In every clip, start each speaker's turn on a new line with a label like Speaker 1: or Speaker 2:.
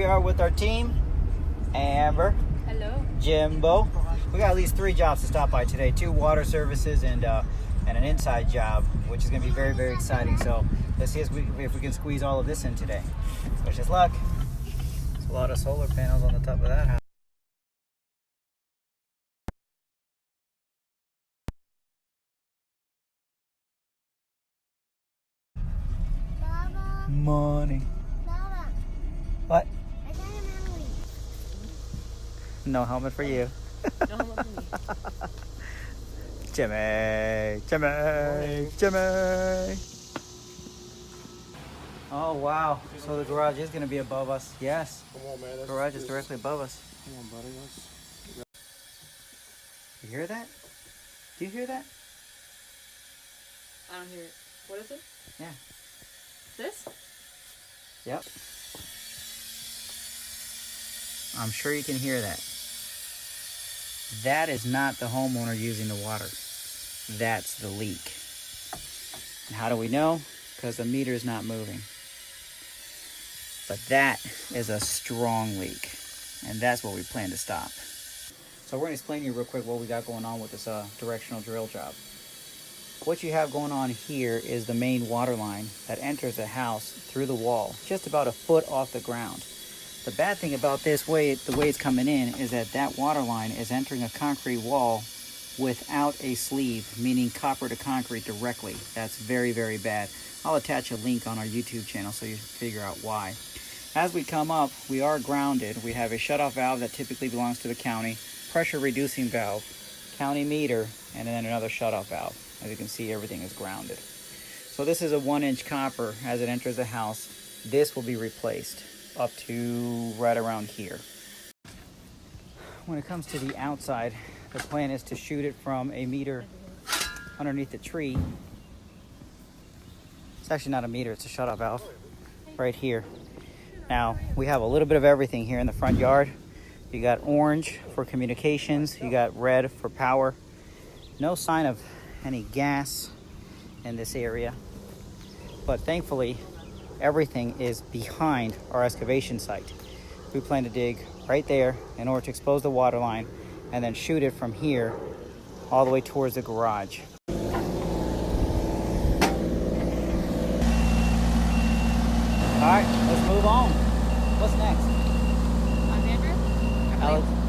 Speaker 1: are with our team. Amber.
Speaker 2: Hello.
Speaker 1: Jimbo. We got at least 3 jobs to stop by today. 2 water services and an inside job, which is going to be very, very exciting. So let's see if we can squeeze all of this in today. Wish us luck. There's a lot of solar panels on the top of that house.
Speaker 3: Baba.
Speaker 1: Money.
Speaker 3: Baba.
Speaker 1: What?
Speaker 3: I got a memory.
Speaker 1: No helmet for you.
Speaker 2: No helmet for me.
Speaker 1: Jimmy. Oh wow! So the garage is going to be above us. Yes.
Speaker 4: Come on, man.
Speaker 1: The garage is directly above us.
Speaker 4: Come on, buddy.
Speaker 1: You hear that? Do you hear that?
Speaker 2: I don't hear it. What is it?
Speaker 1: Yeah.
Speaker 2: This?
Speaker 1: Yep. I'm sure you can hear that. That is not the homeowner using the water. That's the leak. And how do we know? Because the meter is not moving. But that is a strong leak. And that's what we plan to stop. So we're going to explain to you real quick what we got going on with this directional drill job. What you have going on here is the main water line that enters the house through the wall, just about a foot off the ground. The bad thing about this the way it's coming in is that water line is entering a concrete wall without a sleeve, meaning copper to concrete directly. That's very, very bad. I'll attach a link on our YouTube channel so you figure out why. As we come up, we are grounded. We have a shutoff valve that typically belongs to the county, pressure reducing valve, county meter, and then another shutoff valve. As you can see, everything is grounded. So this is a 1-inch copper as it enters the house. This will be replaced up to right around here. When it comes to the outside, the plan is to shoot it from a meter underneath the tree. It's actually not a meter, it's a shutoff valve right here. Now, we have a little bit of everything here in the front yard. You got orange for communications, you got red for power. No sign of any gas in this area, but thankfully everything is behind our excavation site. We plan to dig right there in order to expose the water line and then shoot it from here all the way towards the garage. Alright, let's move on. What's next?
Speaker 2: Alexandria?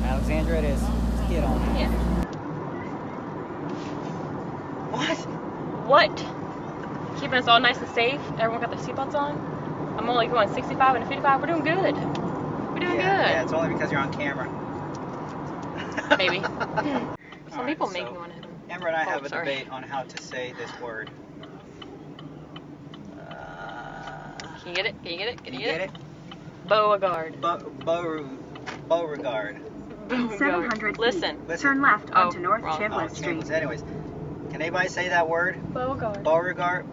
Speaker 1: Alexandria it is. Let's get on it.
Speaker 2: Yeah. What? Keeping us all nice and safe. Everyone got their seatbelts on. I'm only going 65 and 55. We're doing good. We're doing good.
Speaker 1: Yeah, it's only because you're on camera.
Speaker 2: Maybe. Some
Speaker 1: Right,
Speaker 2: people make
Speaker 1: so
Speaker 2: me want to hit them.
Speaker 1: Amber and I have a
Speaker 2: sorry.
Speaker 1: debate on how to say this word.
Speaker 2: Can you get it? Can you get it?
Speaker 1: Can you get it?
Speaker 2: Beauregard.
Speaker 1: Beauregard.
Speaker 5: In 700 feet,
Speaker 2: Listen.
Speaker 5: turn left onto North
Speaker 2: wrong.
Speaker 5: Trenchless Street.
Speaker 1: Chambliss. Anyways, can anybody say that word?
Speaker 2: Beauregard.
Speaker 1: Beauregard?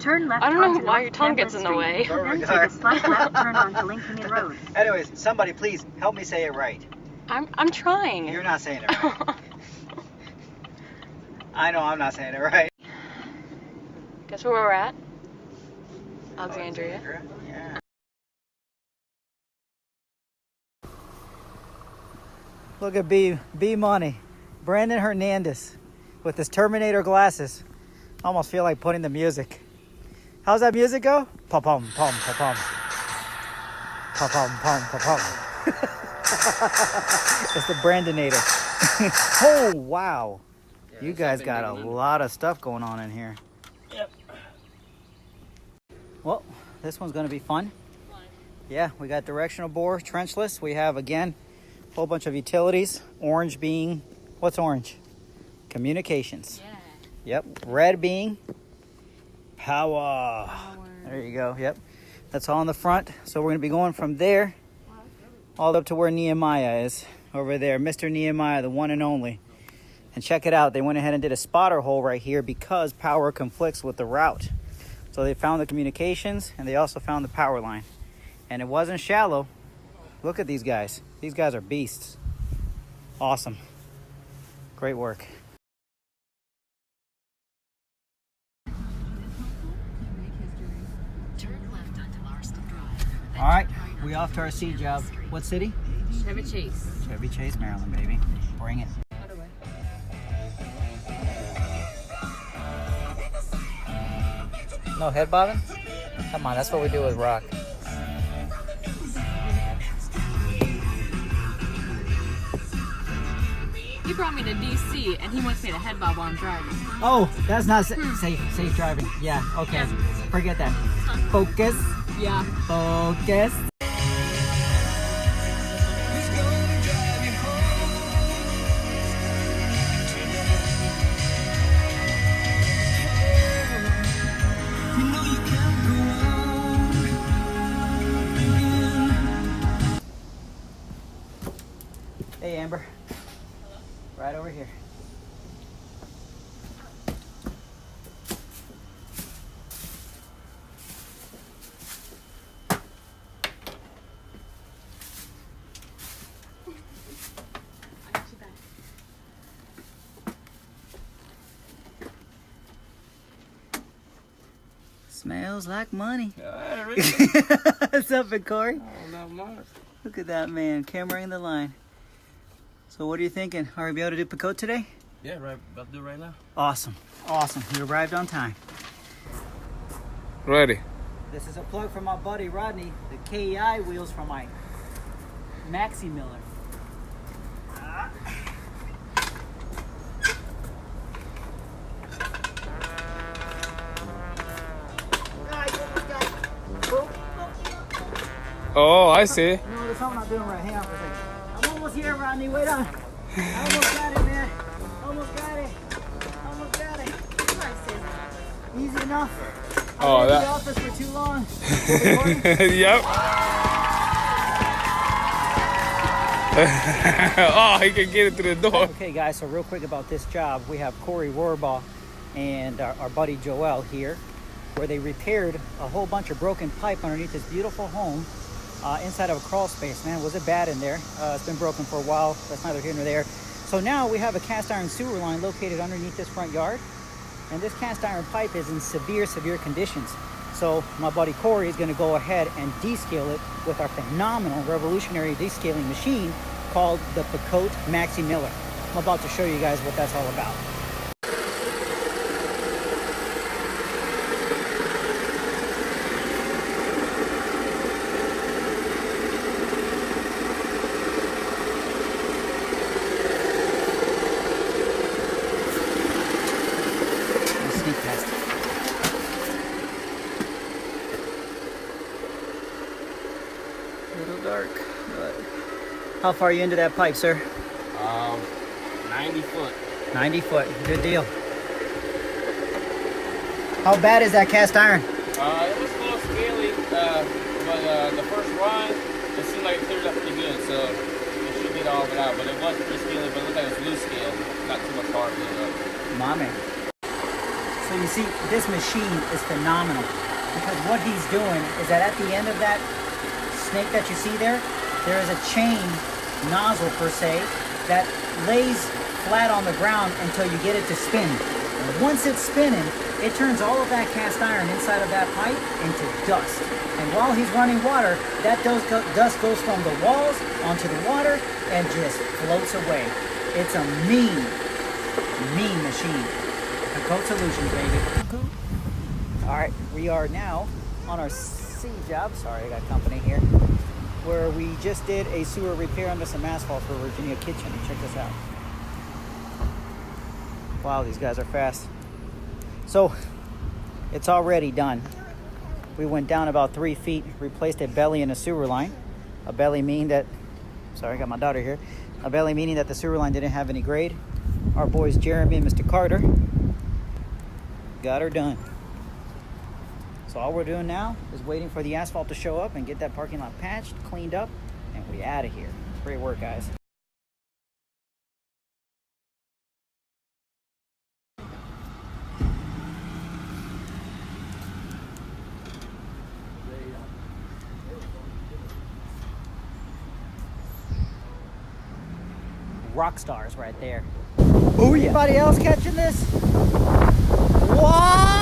Speaker 5: Turn left
Speaker 2: I don't know
Speaker 5: onto
Speaker 2: why
Speaker 5: North
Speaker 2: your tongue gets
Speaker 5: Chambers
Speaker 2: in the way.
Speaker 5: Street, then take a slight left turn onto Lincoln Road.
Speaker 1: Anyways, somebody please help me say it right.
Speaker 2: I'm trying.
Speaker 1: You're not saying it right. I know I'm not saying it right.
Speaker 2: Guess where we're at? Alexandria.
Speaker 1: Yeah. Look at B Money. Brandon Hernandez with his Terminator glasses. Almost feel like putting the music. How's that music go? Pa-pum, pum, pa-pum. Pa-pum, pum, pa-pum. It's the Brandonator. Oh, wow. Yeah, you guys got a lot of stuff going on in here. Yep. Well, this one's going to be fun. Yeah, we got directional bore, trenchless. We have, again, a whole bunch of utilities. Orange being, what's orange? Communications.
Speaker 2: Yeah.
Speaker 1: Yep. Red being power. There you go. Yep. That's all in the front. So we're going to be going from there all up to where Nehemiah is over there. Mr. Nehemiah, the one and only. And check it out. They went ahead and did a spotter hole right here because power conflicts with the route. So they found the communications and they also found the power line. And it wasn't shallow. Look at these guys. These guys are beasts. Awesome. Great work. All right, We off to our C job. What city?
Speaker 2: Chevy Chase.
Speaker 1: Chevy Chase, Maryland, baby. Bring it. No head bobbing? Come on, that's what we do with rock.
Speaker 2: He brought me to DC and he wants me to head bob while I'm driving.
Speaker 1: Oh, that's not safe driving. Yeah, okay.
Speaker 2: Yeah.
Speaker 1: Forget that. Focus.
Speaker 2: Yeah.
Speaker 1: Focus. Hey, Amber. Right over here. Smells like money. What's up, big Cory?
Speaker 4: Oh, not much.
Speaker 1: Look at that man, camera in the line. So what are you thinking? Are we be able to do Picote today?
Speaker 4: Yeah, right. About to do it right now.
Speaker 1: Awesome, awesome. You arrived on time.
Speaker 4: Ready.
Speaker 1: This is a plug from my buddy Rodney, the KEI wheels from my Maxi Miller.
Speaker 4: Oh, I see.
Speaker 1: No, there's something I'm doing right. Hang on for a second. I'm almost here, Rodney. Wait on. I almost got it, man. Almost got it. Almost got it. Easy enough. I was in the office for too long.
Speaker 4: Yep. Oh, he can get it through the door.
Speaker 1: Okay, guys, so real quick about this job. We have Cory Rohrbaugh and our buddy Joel here, where they repaired a whole bunch of broken pipe underneath this beautiful home inside of a crawl space. Man, was it bad in there? It's been broken for a while. That's neither here nor there. So now we have a cast iron sewer line located underneath this front yard. And this cast iron pipe is in severe conditions. So my buddy Cory is gonna go ahead and descale it with our phenomenal revolutionary descaling machine called the Picote Maxi Miller. I'm about to show you guys what that's all about. Sneak test. A little dark, but how far are you into that pipe, sir?
Speaker 4: 90 foot.
Speaker 1: 90 foot, good deal. How bad is that cast iron?
Speaker 4: It was a little scaly, but the first run, it seemed like it cleared up pretty good, so it should get all of it out. But it was pretty scaly, but it looked like it was loose scale, not too much hard to it up.
Speaker 1: My man. So you see, this machine is phenomenal because what he's doing is that at the end of that snake that you see there, there is a chain nozzle per se that lays flat on the ground until you get it to spin. And once it's spinning, it turns all of that cast iron inside of that pipe into dust. And while he's running water, that dust goes from the walls onto the water and just floats away. It's a mean machine. Picote Solutions, baby. All right, we are now on our C job. Sorry, I got company here. Where we just did a sewer repair under some asphalt for Virginia Kitchen. Check this out. Wow, these guys are fast. So, it's already done. We went down about 3 feet, replaced a belly in a sewer line. A belly meaning that, sorry, I got my daughter here. A belly meaning that the sewer line didn't have any grade. Our boys Jeremy and Mr. Carter got her done. So all we're doing now is waiting for the asphalt to show up and get that parking lot patched, cleaned up, and we out of here. Great work, guys. Rock stars right there. Oh yeah. Anybody else catching this? What?